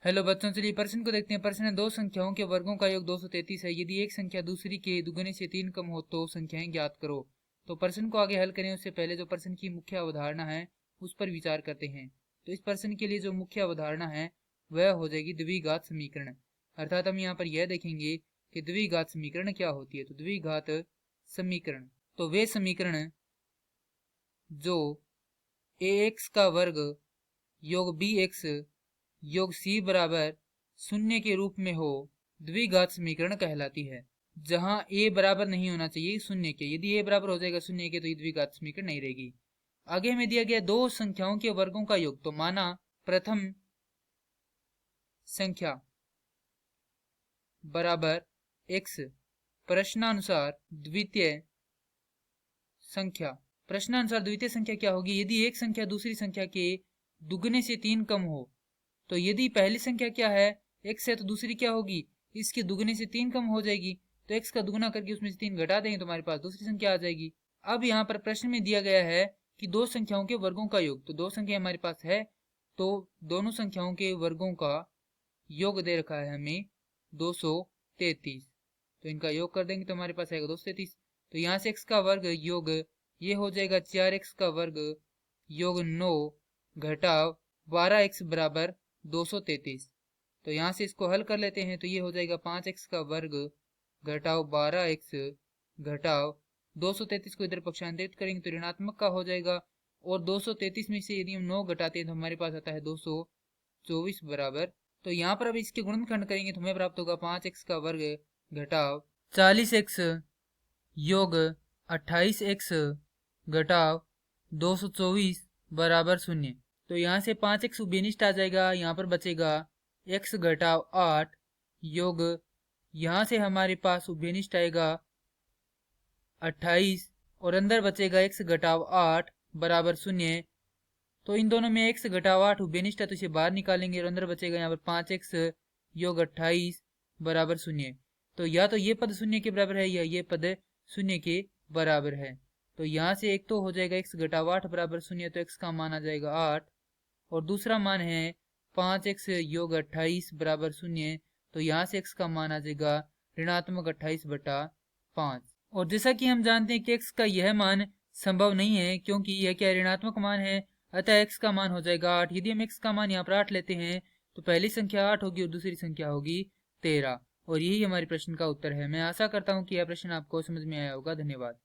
Hello बच्चों, चलिए प्रश्न को देखते हैं। प्रश्न है, दो संख्याओं के वर्गों का योग 233 है। यदि एक संख्या दूसरी के दुगने से 3 कम हो तो संख्याएं ज्ञात करो। तो प्रश्न को आगे हल करें उससे पहले जो प्रश्न की मुख्य अवधारणा है उस पर विचार करते हैं। तो इस प्रश्न के लिए जो मुख्य अवधारणा है वह हो जाएगी द्विघात समीकरण। अर्थात हम यहाँ पर यह देखेंगे कि द्विघात समीकरण क्या होती है। तो द्विघात समीकरण तो वे समीकरण जो ax का वर्ग योग bx योग c बराबर 0 के रूप में हो, द्विघात समीकरण कहलाती है। जहां a बराबर नहीं होना चाहिए 0 के। यदि a बराबर हो जाएगा 0 के तो ये द्विघात समीकरण नहीं रहेगी। आगे हमें दिया गया दो संख्याओं के वर्गों का योग। तो माना प्रथम संख्या बराबर x, प्रश्नानुसार द्वितीय संख्या। प्रश्नानुसार द्वितीय संख्या क्या होगी? यदि एक संख्या दूसरी संख्या के दुगने से 3 कम हो। तो यदि पहली संख्या क्या है x है तो दूसरी क्या होगी? इसके दुगने से 3 कम हो जाएगी। तो x का दुगना करके उसमें से 3 घटा देंगे तो हमारे पास दूसरी संख्या आ जाएगी। अब यहाँ पर प्रश्न में दिया गया है कि दो संख्याओं के वर्गों का योग। तो दो संख्या हमारे पास है तो दोनों संख्याओं के वर्गों का योग दे रखा है हमें 233। तो इनका योग कर देंगे तो हमारे पास आएगा 233। तो यहाँ से x का वर्ग योग ये हो जाएगा 4x का वर्ग योग 9 घटाव 12x बराबर 233। तो यहाँ से इसको हल कर लेते हैं तो ये हो जाएगा 5x का वर्ग घटाव 12x घटाव 233 को इधर पक्षांतरित करेंगे तो ऋणात्मक का हो जाएगा। और 233 में से यदि हम 9 घटाते हैं तो हमारे पास आता है 224 बराबर। तो यहाँ पर अब इसके गुणनखंड करेंगे तो हमें प्राप्त होगा 5x का वर्ग घटाव 40x योग 28x घटाव 224 बराबर 0। तो यहाँ से 5x उभयनिष्ठ आ जाएगा। यहाँ पर बचेगा x घटाव 8 योग यहाँ से हमारे पास उभयनिष्ठ आएगा 28 और अंदर बचेगा x घटाव 8 बराबर 0। तो इन दोनों में x घटाव 8 उभयनिष्ठ है तो इसे बाहर निकालेंगे और अंदर बचेगा यहाँ पर 5x योग 28 बराबर 0। तो या तो ये पद 0 के बराबर है या ये पद 0 के बराबर है। तो यहाँ से एक तो हो जाएगा x घटाव 8 बराबर 0 तो x का मान आ जाएगा 8 और दूसरा मान है 5x योग 28 बराबर 0। तो यहाँ से x का मान आ जाएगा ऋणात्मक 28 बटा 5। और जैसा कि हम जानते हैं कि x का यह मान संभव नहीं है क्योंकि यह क्या ऋणात्मक मान है, अतः x का मान हो जाएगा 8। यदि हम x का मान यहाँ पर 8 लेते हैं तो पहली संख्या 8 होगी और दूसरी संख्या होगी 13। और यही हमारे प्रश्न का उत्तर है। मैं आशा करता हूँ कि यह प्रश्न आपको समझ में आया होगा। धन्यवाद।